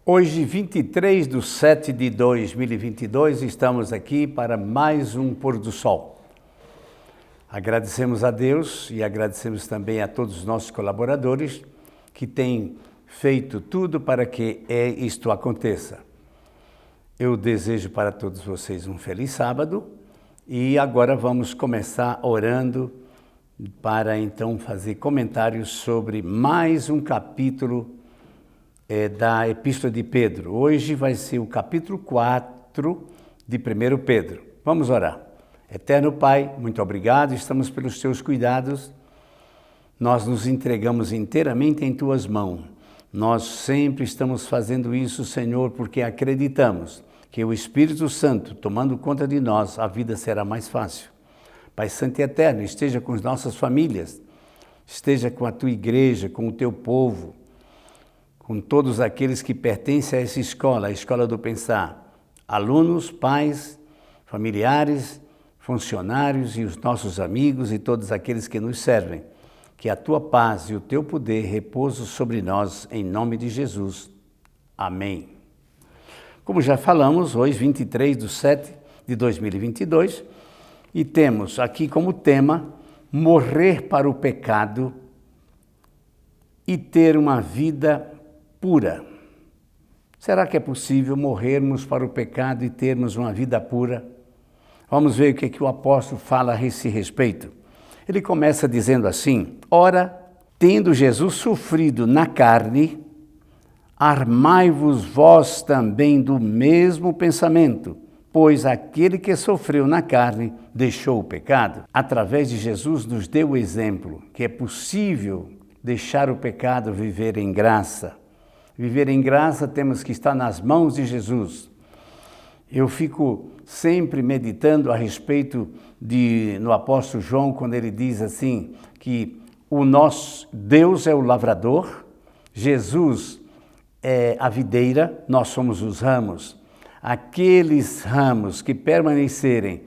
Hoje, 23 de 7 de 2022, estamos aqui para mais um pôr do sol. Agradecemos a Deus e agradecemos também a todos os nossos colaboradores que têm feito tudo para que isto aconteça. Eu desejo para todos vocês um feliz sábado e agora vamos começar orando para então fazer comentários sobre mais um capítulo da Epístola de Pedro. Hoje vai ser o capítulo 4 de 1 Pedro. Vamos orar. Eterno Pai, muito obrigado, estamos pelos Teus cuidados. Nós nos entregamos inteiramente em Tuas mãos. Nós sempre estamos fazendo isso, Senhor, porque acreditamos que o Espírito Santo, tomando conta de nós, a vida será mais fácil. Pai Santo e Eterno, esteja com as nossas famílias, esteja com a Tua igreja, com o Teu povo, com todos aqueles que pertencem a essa escola, a Escola do Pensar, alunos, pais, familiares, funcionários e os nossos amigos e todos aqueles que nos servem. Que a Tua paz e o Teu poder repousem sobre nós, em nome de Jesus. Amém. Como já falamos, hoje, 23 de 7 de 2022, e temos aqui como tema, morrer para o pecado e ter uma vida pura. Será que é possível morrermos para o pecado e termos uma vida pura? Vamos ver o que o apóstolo fala a esse respeito. Ele começa dizendo assim: ora, tendo Jesus sofrido na carne, armai-vos vós também do mesmo pensamento, pois aquele que sofreu na carne deixou o pecado. Através de Jesus nos deu o exemplo que é possível deixar o pecado, viver em graça. Viver em graça temos que estar nas mãos de Jesus. Eu fico sempre meditando a respeito no apóstolo João, quando ele diz assim, que o nosso Deus é o lavrador, Jesus é a videira, nós somos os ramos. Aqueles ramos que permanecerem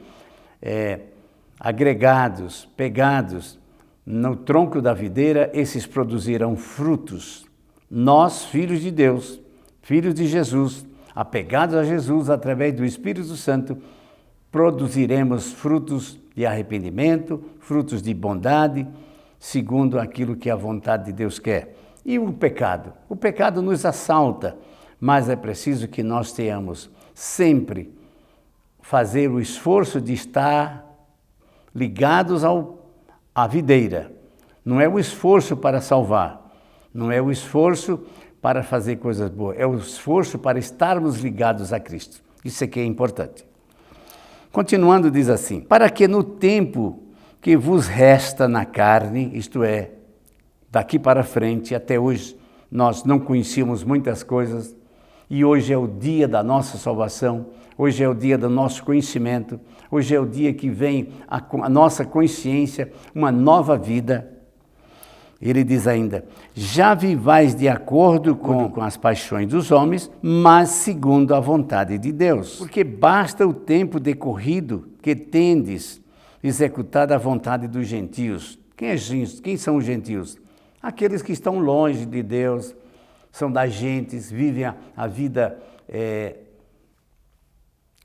agregados, pegados no tronco da videira, esses produzirão frutos. Nós, filhos de Deus, filhos de Jesus, apegados a Jesus através do Espírito Santo, produziremos frutos de arrependimento, frutos de bondade, segundo aquilo que a vontade de Deus quer. E o pecado? O pecado nos assalta, mas é preciso que nós tenhamos sempre fazer o esforço de estar ligados à videira. Não é o esforço para salvar, não é o esforço para fazer coisas boas, é o esforço para estarmos ligados a Cristo. Isso aqui é importante. Continuando, diz assim: para que no tempo que vos resta na carne, isto é, daqui para frente, até hoje, nós não conhecíamos muitas coisas, e hoje é o dia da nossa salvação, hoje é o dia do nosso conhecimento, hoje é o dia que vem a nossa consciência, uma nova vida. Ele diz ainda: já vivais de acordo com as paixões dos homens, mas segundo a vontade de Deus. Porque basta o tempo decorrido que tendes executado a vontade dos gentios. Quem são os gentios? Aqueles que estão longe de Deus, são das gentes, vivem a vida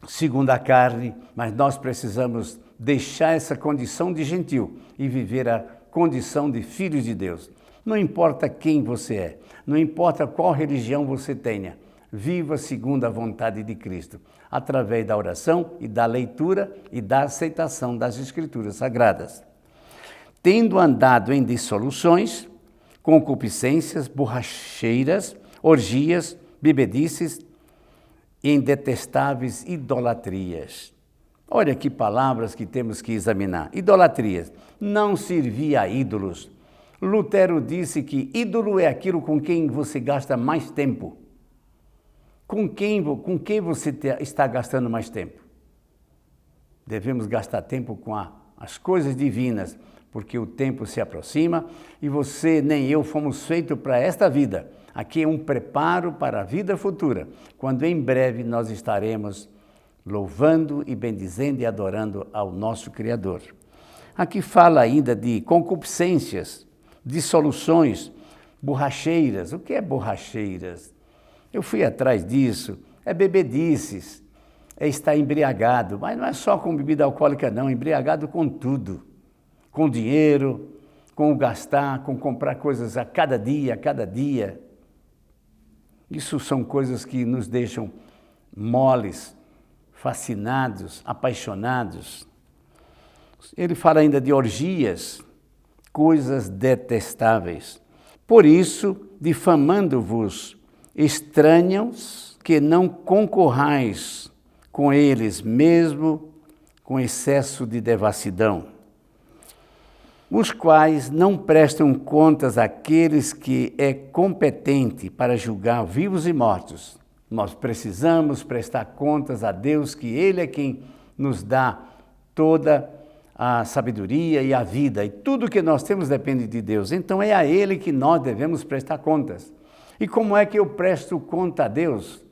segundo a carne, mas nós precisamos deixar essa condição de gentil e viver a condição de filhos de Deus. Não importa quem você é, não importa qual religião você tenha, viva segundo a vontade de Cristo, através da oração e da leitura e da aceitação das Escrituras Sagradas. Tendo andado em dissoluções, concupiscências, borracheiras, orgias, bebedices e em detestáveis idolatrias. Olha que palavras que temos que examinar. Idolatrias. Não servir a ídolos. Lutero disse que ídolo é aquilo com quem você gasta mais tempo. Com quem você está gastando mais tempo? Devemos gastar tempo com as coisas divinas, porque o tempo se aproxima e você nem eu fomos feitos para esta vida. Aqui é um preparo para a vida futura, quando em breve nós estaremos louvando e bendizendo e adorando ao nosso Criador. Aqui fala ainda de concupiscências, dissoluções, borracheiras. O que é borracheiras? Eu fui atrás disso, é bebedices, é estar embriagado, mas não é só com bebida alcoólica não, embriagado com tudo, com dinheiro, com o gastar, com comprar coisas a cada dia. Isso são coisas que nos deixam moles, fascinados, apaixonados. Ele fala ainda de orgias, coisas detestáveis. Por isso, difamando-vos, estranhos, que não concorrais com eles, mesmo com excesso de devassidão, os quais não prestam contas àqueles que é competente para julgar vivos e mortos. Nós precisamos prestar contas a Deus, que Ele é quem nos dá toda a sabedoria e a vida, e tudo que nós temos depende de Deus. Então é a Ele que nós devemos prestar contas. E como é que eu presto conta a Deus?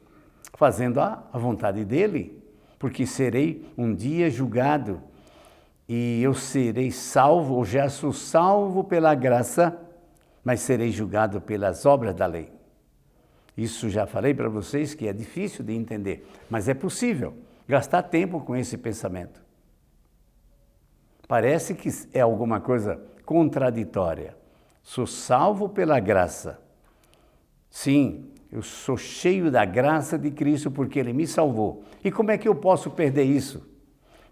Fazendo a vontade dEle, porque serei um dia julgado, e eu serei salvo, ou já sou salvo pela graça, mas serei julgado pelas obras da lei. Isso já falei para vocês que é difícil de entender, mas é possível gastar tempo com esse pensamento. Parece que é alguma coisa contraditória. Sou salvo pela graça. Sim, eu sou cheio da graça de Cristo porque Ele me salvou. E como é que eu posso perder isso?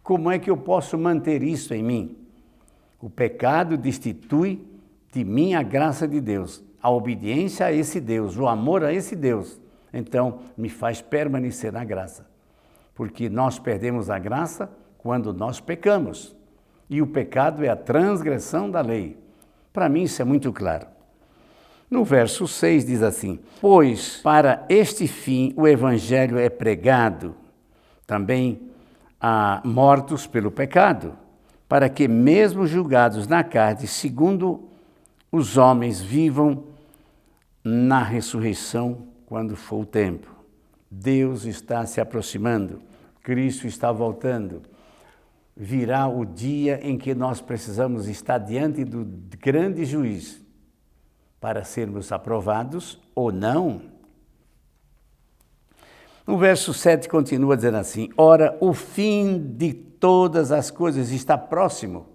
Como é que eu posso manter isso em mim? O pecado destitui de mim a graça de Deus, a obediência a esse Deus, o amor a esse Deus. Então, me faz permanecer na graça. Porque nós perdemos a graça quando nós pecamos. E o pecado é a transgressão da lei. Para mim isso é muito claro. No verso 6 diz assim: pois para este fim o evangelho é pregado também a mortos pelo pecado, para que mesmo julgados na carne, segundo os homens, vivam na ressurreição quando for o tempo. Deus está se aproximando, Cristo está voltando. Virá o dia em que nós precisamos estar diante do grande juiz para sermos aprovados ou não. No verso 7 continua dizendo assim: ora, o fim de todas as coisas está próximo.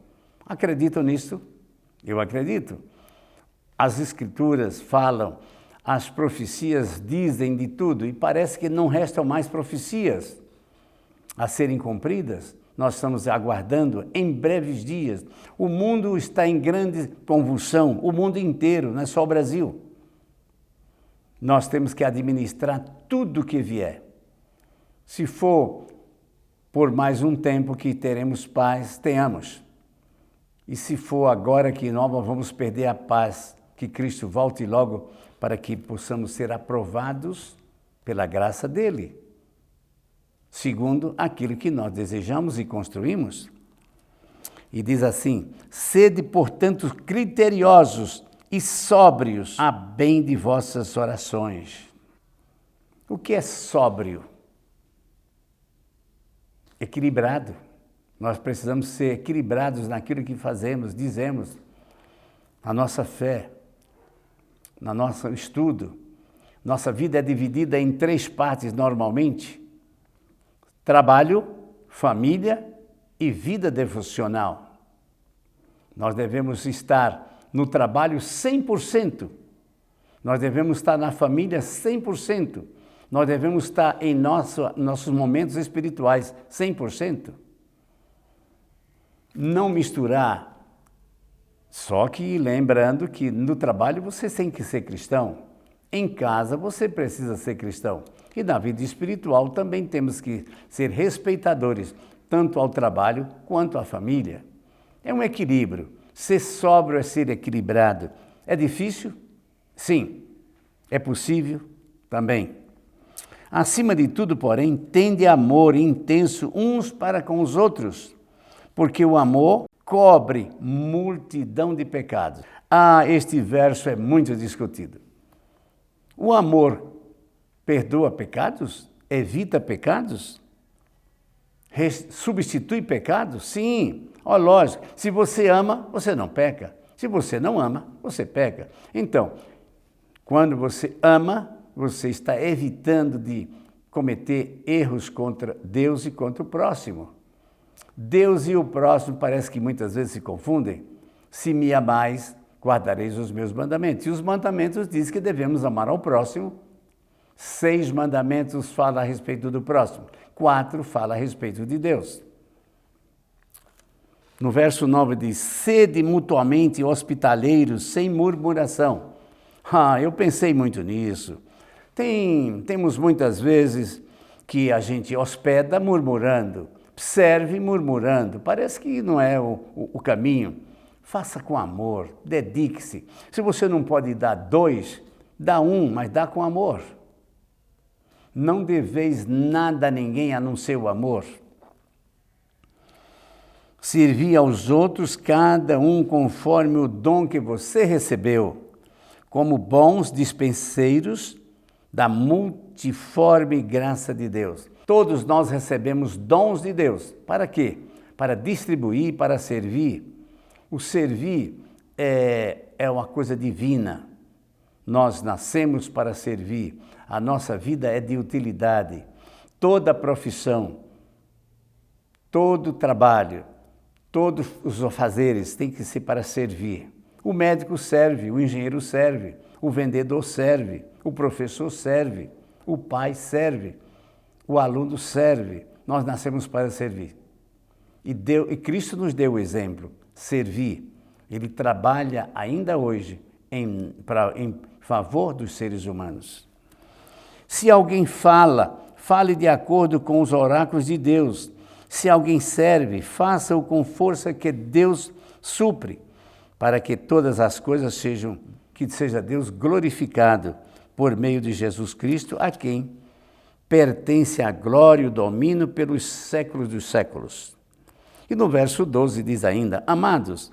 Acreditam nisso? Eu acredito. As escrituras falam, as profecias dizem de tudo, e parece que não restam mais profecias a serem cumpridas. Nós estamos aguardando em breves dias. O mundo está em grande convulsão, o mundo inteiro, não é só o Brasil. Nós temos que administrar tudo que vier. Se for por mais um tempo que teremos paz, tenhamos. E se for agora que nós vamos perder a paz, que Cristo volte logo para que possamos ser aprovados pela graça dEle, segundo aquilo que nós desejamos e construímos. E diz assim: sede, portanto, criteriosos e sóbrios a bem de vossas orações. O que é sóbrio? Equilibrado. Nós precisamos ser equilibrados naquilo que fazemos, dizemos, na nossa fé, no nosso estudo. Nossa vida é dividida em 3 partes normalmente: trabalho, família e vida devocional. Nós devemos estar no trabalho 100%. Nós devemos estar na família 100%. Nós devemos estar em nossos momentos espirituais 100%. Não misturar. Só que lembrando que no trabalho você tem que ser cristão. Em casa você precisa ser cristão. E na vida espiritual também temos que ser respeitadores, tanto ao trabalho quanto à família. É um equilíbrio. Ser sóbrio é ser equilibrado. É difícil? Sim. É possível? Também. Acima de tudo, porém, tende amor intenso uns para com os outros, porque o amor cobre multidão de pecados. Este verso é muito discutido. O amor perdoa pecados? Evita pecados? Substitui pecados? Sim. Lógico, se você ama, você não peca. Se você não ama, você peca. Então, quando você ama, você está evitando de cometer erros contra Deus e contra o próximo. Deus e o próximo parece que muitas vezes se confundem. Se me amais, guardareis os meus mandamentos. E os mandamentos dizem que devemos amar ao próximo. 6 mandamentos falam a respeito do próximo. 4 falam a respeito de Deus. No verso 9 diz, sede mutuamente hospitaleiros sem murmuração. Eu pensei muito nisso. Temos muitas vezes que a gente hospeda murmurando, serve murmurando. Parece que não é o caminho. Faça com amor, dedique-se. Se você não pode dar 2, dá 1, mas dá com amor. Não deveis nada a ninguém a não ser o amor. Servi aos outros, cada um conforme o dom que você recebeu, como bons dispenseiros da multiforme graça de Deus. Todos nós recebemos dons de Deus. Para quê? Para distribuir, para servir. O servir é uma coisa divina. Nós nascemos para servir. A nossa vida é de utilidade. Toda profissão, todo trabalho, todos os afazeres têm que ser para servir. O médico serve, o engenheiro serve, o vendedor serve, o professor serve, o pai serve, o aluno serve. Nós nascemos para servir. E Cristo nos deu o exemplo, servir. Ele trabalha ainda hoje em favor dos seres humanos. Se alguém fale de acordo com os oráculos de Deus. Se alguém serve, faça-o com força que Deus supre, para que todas as coisas seja Deus glorificado por meio de Jesus Cristo, a quem pertence a glória e o domínio pelos séculos dos séculos. E no verso 12 diz ainda, amados,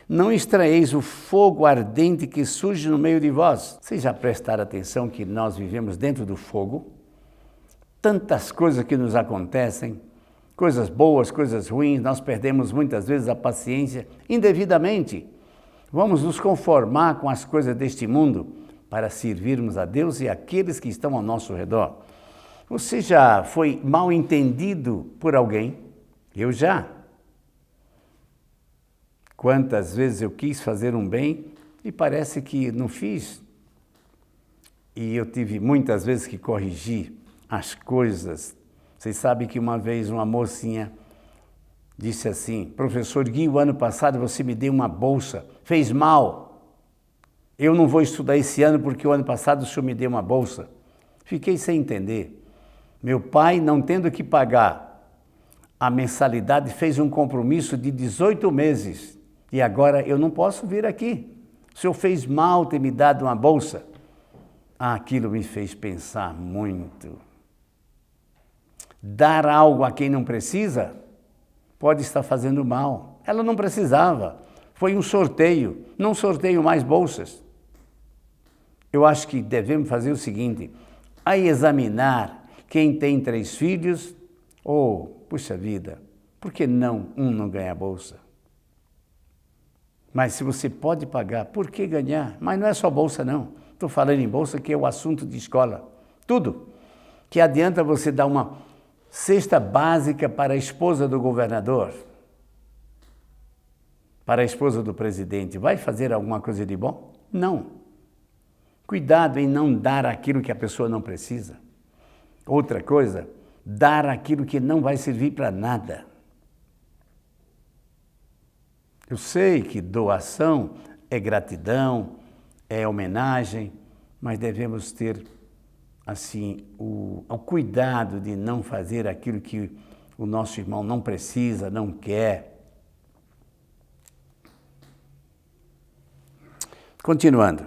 não extraeis o fogo ardente que surge no meio de vós. Vocês já prestaram atenção que nós vivemos dentro do fogo? Tantas coisas que nos acontecem, coisas boas, coisas ruins, nós perdemos muitas vezes a paciência indevidamente. Vamos nos conformar com as coisas deste mundo para servirmos a Deus e aqueles que estão ao nosso redor. Você já foi mal entendido por alguém? Eu já. Quantas vezes eu quis fazer um bem e parece que não fiz. E eu tive muitas vezes que corrigir as coisas. Vocês sabem que uma vez uma mocinha disse assim, professor Gui, o ano passado você me deu uma bolsa, fez mal. Eu não vou estudar esse ano porque o ano passado o senhor me deu uma bolsa. Fiquei sem entender. Meu pai, não tendo que pagar a mensalidade, fez um compromisso de 18 meses. E agora eu não posso vir aqui. O senhor fez mal ter me dado uma bolsa. Aquilo me fez pensar muito. Dar algo a quem não precisa pode estar fazendo mal. Ela não precisava. Foi um sorteio. Não sorteio mais bolsas. Eu acho que devemos fazer o seguinte, a examinar quem tem 3 filhos, puxa vida, por que não ganha bolsa? Mas se você pode pagar, por que ganhar? Mas não é só bolsa não. Estou falando em bolsa que é o assunto de escola. Tudo. Que adianta você dar uma cesta básica para a esposa do governador, para a esposa do presidente. Vai fazer alguma coisa de bom? Não. Cuidado em não dar aquilo que a pessoa não precisa. Outra coisa, dar aquilo que não vai servir para nada. Eu sei que doação é gratidão, é homenagem, mas devemos ter assim o cuidado de não fazer aquilo que o nosso irmão não precisa, não quer. Continuando.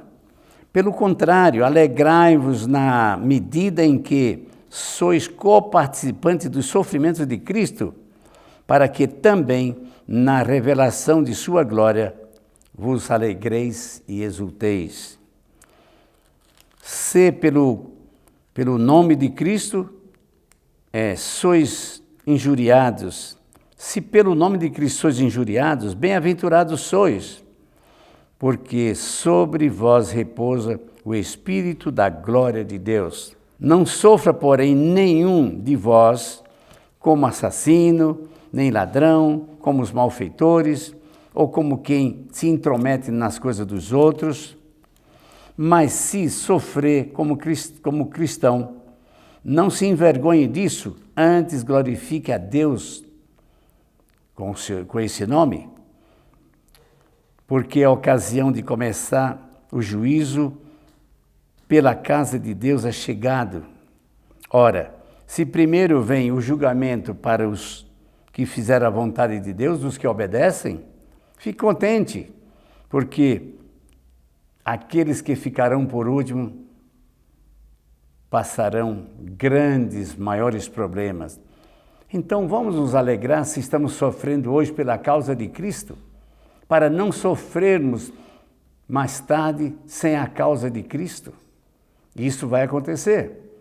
Pelo contrário, alegrai-vos na medida em que sois coparticipantes dos sofrimentos de Cristo, para que também na revelação de sua glória vos alegreis e exulteis. Se pelo nome de Cristo sois injuriados, se pelo nome de Cristo sois injuriados, bem-aventurados sois, porque sobre vós repousa o Espírito da glória de Deus. Não sofra, porém, nenhum de vós como assassino, nem ladrão, como os malfeitores, ou como quem se intromete nas coisas dos outros, mas se sofrer como cristão, não se envergonhe disso, antes glorifique a Deus com esse nome, porque a ocasião de começar o juízo pela casa de Deus é chegado. Ora, se primeiro vem o julgamento para os que fizeram a vontade de Deus, dos que obedecem, fique contente, porque aqueles que ficarão por último passarão grandes, maiores problemas. Então vamos nos alegrar se estamos sofrendo hoje pela causa de Cristo, para não sofrermos mais tarde sem a causa de Cristo. Isso vai acontecer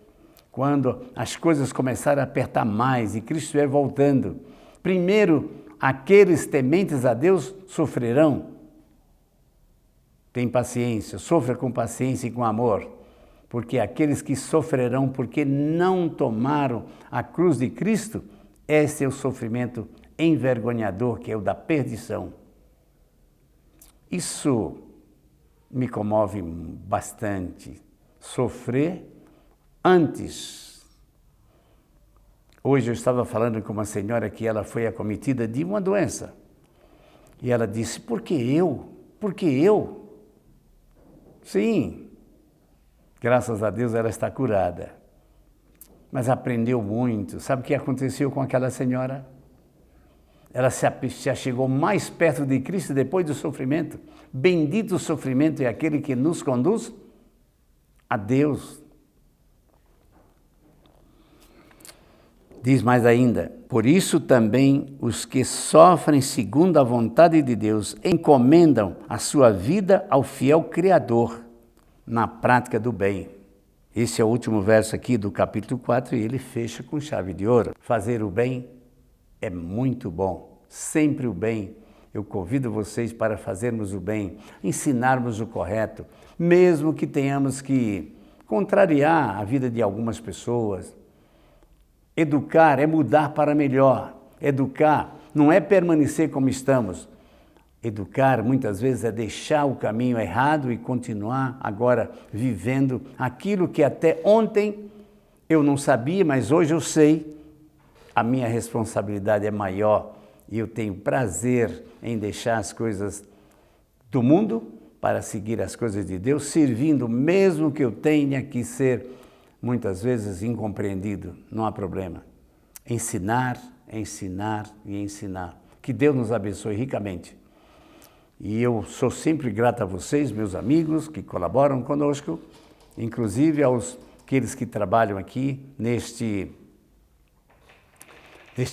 quando as coisas começarem a apertar mais e Cristo estiver voltando. Primeiro, aqueles tementes a Deus sofrerão. Tem paciência, sofra com paciência e com amor, porque aqueles que sofrerão porque não tomaram a cruz de Cristo, esse é o sofrimento envergonhador, que é o da perdição. Isso me comove bastante. Sofrer antes. Hoje eu estava falando com uma senhora que ela foi acometida de uma doença. E ela disse, por que eu? Por que eu? Sim, graças a Deus ela está curada. Mas aprendeu muito. Sabe o que aconteceu com aquela senhora? Ela se achegou mais perto de Cristo depois do sofrimento. Bendito o sofrimento é aquele que nos conduz a Deus. Diz mais ainda, por isso também os que sofrem segundo a vontade de Deus encomendam a sua vida ao fiel Criador na prática do bem. Esse é o último verso aqui do capítulo 4 e ele fecha com chave de ouro. Fazer o bem é muito bom, sempre o bem. Eu convido vocês para fazermos o bem, ensinarmos o correto, mesmo que tenhamos que contrariar a vida de algumas pessoas. Educar é mudar para melhor. Educar não é permanecer como estamos. Educar muitas vezes é deixar o caminho errado e continuar agora vivendo aquilo que até ontem eu não sabia, mas hoje eu sei. A minha responsabilidade é maior e eu tenho prazer em deixar as coisas do mundo para seguir as coisas de Deus, servindo, mesmo que eu tenha que ser muitas vezes incompreendido, não há problema. Ensinar, ensinar e ensinar. Que Deus nos abençoe ricamente. E eu sou sempre grato a vocês, meus amigos, que colaboram conosco, inclusive aos aqueles que trabalham aqui neste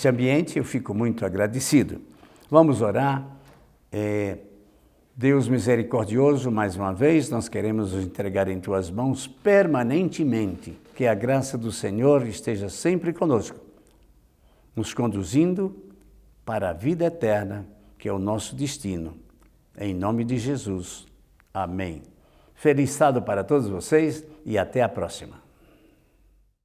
ambiente, eu fico muito agradecido. Vamos orar. Deus misericordioso, mais uma vez, nós queremos nos entregar em Tuas mãos permanentemente. Que a graça do Senhor esteja sempre conosco, nos conduzindo para a vida eterna, que é o nosso destino. Em nome de Jesus. Amém. Feliz sábado para todos vocês e até a próxima.